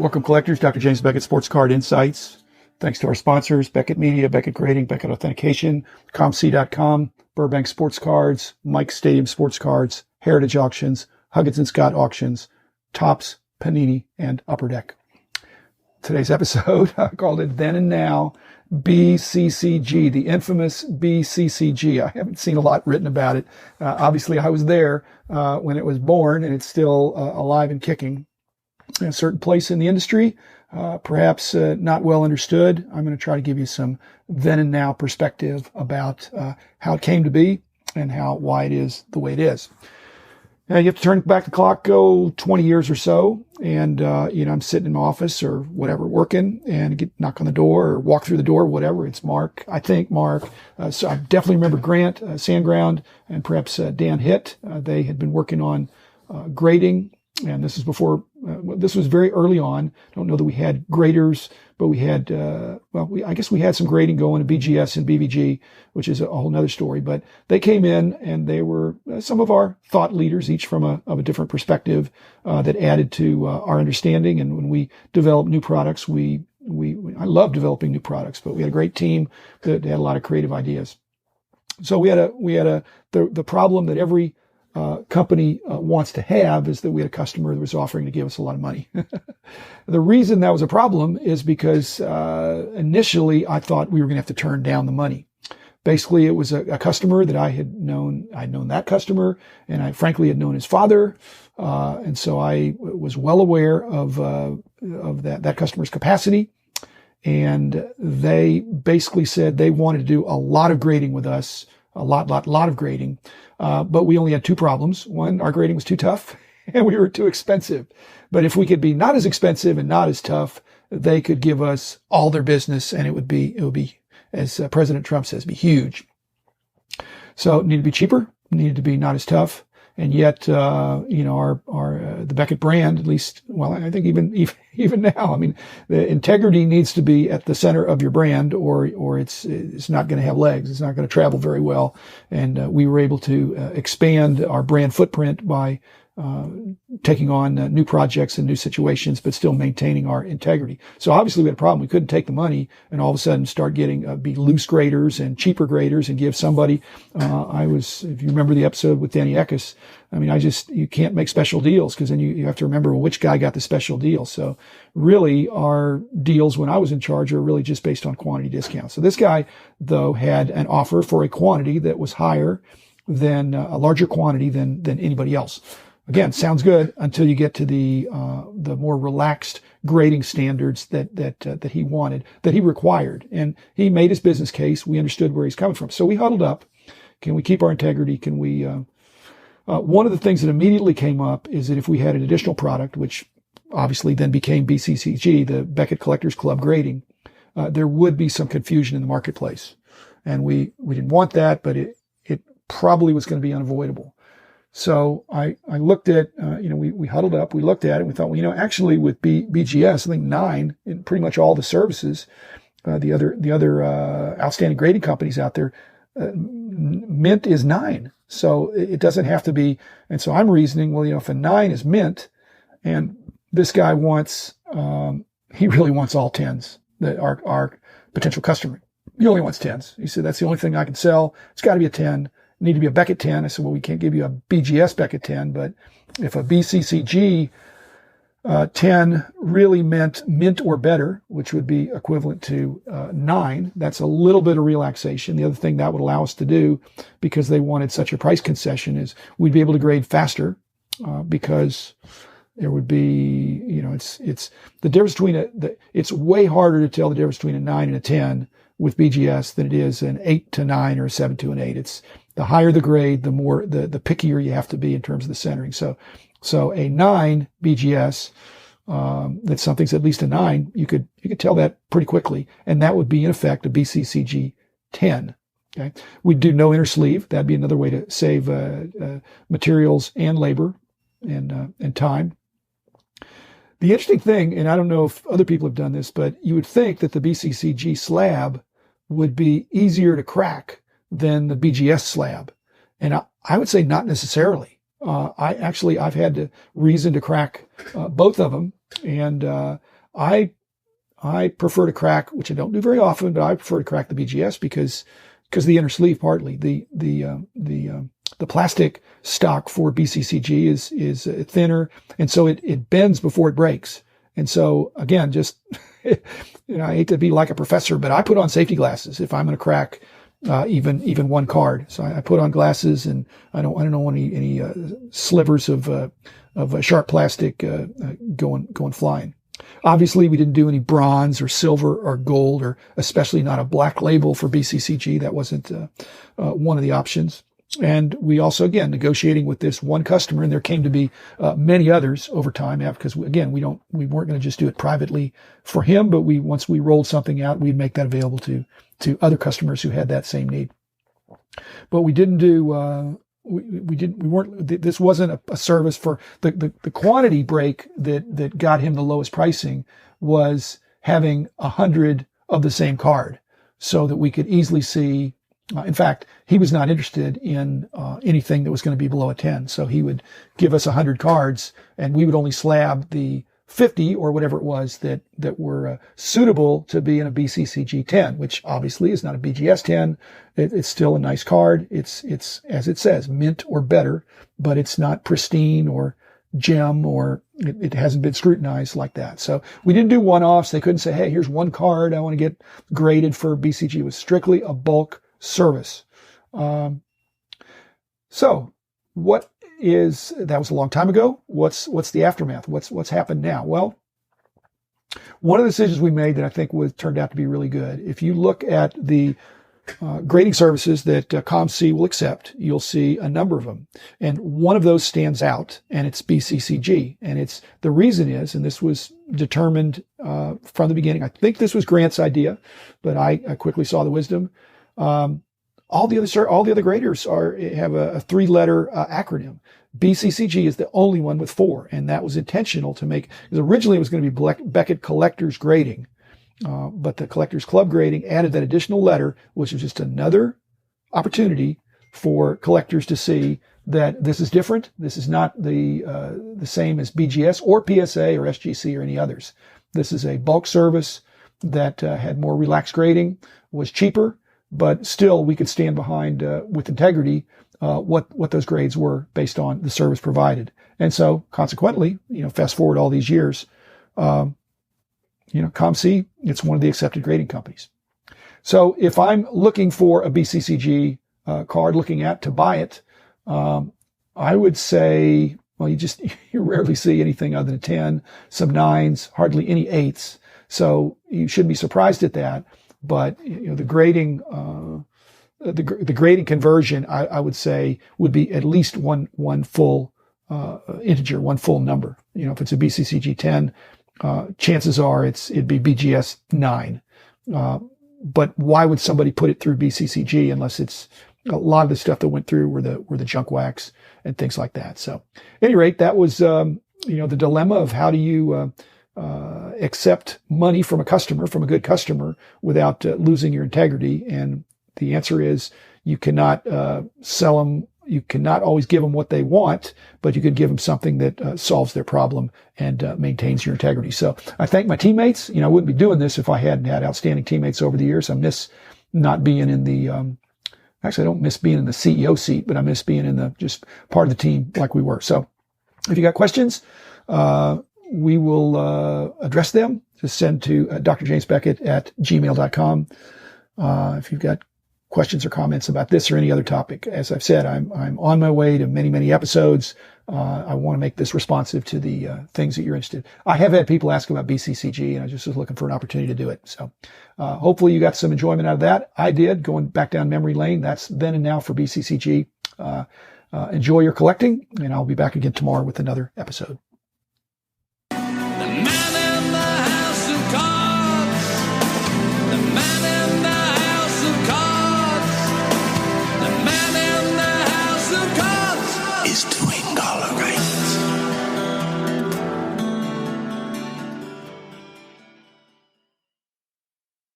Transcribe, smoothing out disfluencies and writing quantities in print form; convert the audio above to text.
Welcome, collectors. Dr. James Beckett, Sports Card Insights. Thanks to our sponsors, Beckett Media, Beckett Grading, Beckett Authentication, ComC.com, Burbank Sports Cards, Mike Stadium Sports Cards, Heritage Auctions, Huggins & Scott Auctions, Topps, Panini, and Upper Deck. Today's episode, I called it Then and Now, BCCG, the infamous BCCG. I haven't seen a lot written about it. Obviously, I was there when it was born, and it's still alive and kicking. In a certain place in the industry, perhaps not well understood. I'm going to try to give you some then and now perspective about how it came to be and why it is the way it is. Now, you have to turn back the clock, go 20 years or so, and I'm sitting in my office or whatever, working, and knock on the door or walk through the door, whatever. It's Mark, I think Mark. So I definitely remember Grant, Sandground, and perhaps Dan Hitt. They had been working on grading. And this is before, this was very early on. I don't know that we had graders, but we had, I guess we had some grading going to BGS and BVG, which is a whole nother story. But they came in and they were some of our thought leaders, each from a different perspective, that added to our understanding. And when we developed new products, I love developing new products, but we had a great team that had a lot of creative ideas. So we had the problem that every company wants to have is that we had a customer that was offering to give us a lot of money. The reason that was a problem is because initially I thought we were going to have to turn down the money. Basically, it was a customer that I had known. I'd known that customer, and I frankly had known his father, and so I was well aware of that customer's capacity. And they basically said they wanted to do a lot of grading with us, a lot of grading. But we only had two problems. One, our grading was too tough and we were too expensive. But if we could be not as expensive and not as tough, they could give us all their business, and it would be, as President Trump says, be huge. So it needed to be cheaper, needed to be not as tough. And yet, the Beckett brand, at least, well, I think even now, I mean, the integrity needs to be at the center of your brand, or it's not going to have legs. It's not going to travel very well. And we were able to expand our brand footprint by taking on new projects and new situations, but still maintaining our integrity. So obviously we had a problem. We couldn't take the money and all of a sudden start getting be loose graders and cheaper graders and give somebody. If you remember the episode with Danny Eckes, I mean, you can't make special deals because then you have to remember which guy got the special deal. So really our deals when I was in charge are really just based on quantity discounts. So this guy though had an offer for a quantity that was higher than a larger quantity than anybody else. Again, sounds good until you get to the more relaxed grading standards that he wanted, that he required. And he made his business case. We understood where he's coming from. So we huddled up. Can we keep our integrity? Can we, one of the things that immediately came up is that if we had an additional product, which obviously then became BCCG, the Beckett Collectors Club grading, there would be some confusion in the marketplace. And we didn't want that, but it probably was going to be unavoidable. So I looked at, we huddled up, we looked at it, and we thought, well, actually with BGS, I think 9 in pretty much all the services, the other outstanding grading companies out there, mint is 9. So it doesn't have to be. And so I'm reasoning, well, if a 9 is mint and this guy wants, he really wants all 10s, that our potential customer, he only wants 10s. He said, that's the only thing I can sell. It's got to be a 10. Need to be a Beckett 10. I said, well, we can't give you a BGS Beckett 10, but if a BCCG 10 really meant mint or better, which would be equivalent to 9, that's a little bit of relaxation. The other thing that would allow us to do, because they wanted such a price concession, is we'd be able to grade faster because there would be, it's the difference between it's way harder to tell the difference between a 9 and a 10 with BGS than it is an 8 to 9 or a 7 to an 8. It's the higher the grade, the more the pickier you have to be in terms of the centering. So a 9 BGS, that something's at least a 9, you could tell that pretty quickly, and that would be in effect a BCCG 10. Okay, we'd do no inner sleeve. That'd be another way to save materials and labor and time. The interesting thing, and I don't know if other people have done this, but you would think that the BCCG slab would be easier to crack than the BGS slab. And I would say not necessarily. I've had reason to crack both of them. And I prefer to crack, which I don't do very often, but I prefer to crack the BGS because the inner sleeve partly the plastic stock for BCCG is thinner, and so it bends before it breaks. And so again, just I hate to be like a professor, but I put on safety glasses if I'm going to crack even one card. So I put on glasses, and I don't want any slivers of sharp plastic going flying. Obviously, we didn't do any bronze or silver or gold, or especially not a black label for BCCG. That wasn't one of the options. And we also, again, negotiating with this one customer, and there came to be many others over time, because again, we weren't going to just do it privately for him, but once we rolled something out, we'd make that available to other customers who had that same need. But we didn't do. This wasn't a service for the quantity break that got him the lowest pricing was having 100 of the same card, so that we could easily see. In fact, he was not interested in anything that was going to be below a 10. So he would give us 100 cards, and we would only slab the 50 or whatever it was that were suitable to be in a BCCG 10, which obviously is not a BGS 10. It's still a nice card. It's as it says, mint or better, but it's not pristine or gem, or it hasn't been scrutinized like that. So we didn't do one-offs. They couldn't say, hey, here's one card I want to get graded for BCG. It was strictly a bulk service. So that was a long time ago. What's the aftermath? What's happened now? Well, one of the decisions we made that I think turned out to be really good. If you look at the grading services that ComC will accept, you'll see a number of them. And one of those stands out, and it's BCCG. And the reason is, and this was determined from the beginning, I think this was Grant's idea, but I quickly saw the wisdom. All the other graders have a 3-letter acronym. BCCG is the only one with 4, and that was intentional to make, because originally it was going to be Beckett Collectors Grading, but the Collectors Club Grading added that additional letter, which is just another opportunity for collectors to see that this is different. This is not the same as BGS or PSA or SGC or any others. This is a bulk service that had more relaxed grading, was cheaper, but still we could stand behind with integrity what those grades were based on the service provided. And so consequently, fast forward all these years, ComC, it's one of the accepted grading companies. So if I'm looking for a BCCG card, to buy it, I would say, well, you rarely see anything other than a 10, some 9s, hardly any 8s. So you shouldn't be surprised at that. But the grading, the grading conversion, I would say, would be at least one full integer, one full number. If it's a BCCG 10, chances are it'd be BGS 9. But why would somebody put it through BCCG unless it's a lot of the stuff that went through were the junk wax and things like that. So, at any rate, that was the dilemma of how do you accept money from a good customer without losing your integrity. And the answer is you cannot sell them. You cannot always give them what they want, but you can give them something that solves their problem and maintains your integrity. So I thank my teammates. I wouldn't be doing this if I hadn't had outstanding teammates over the years. I miss not being in the, actually I don't miss being in the CEO seat, but I miss being in the just part of the team like we were. So if you got questions, we will address them. Just send to drjamesbeckett@gmail.com. If you've got questions or comments about this or any other topic, as I've said, I'm on my way to many, many episodes. I want to make this responsive to the things that you're interested in. I have had people ask about BCCG, and I just was looking for an opportunity to do it. So hopefully you got some enjoyment out of that. I did, going back down memory lane. That's then and now for BCCG. Enjoy your collecting, and I'll be back again tomorrow with another episode.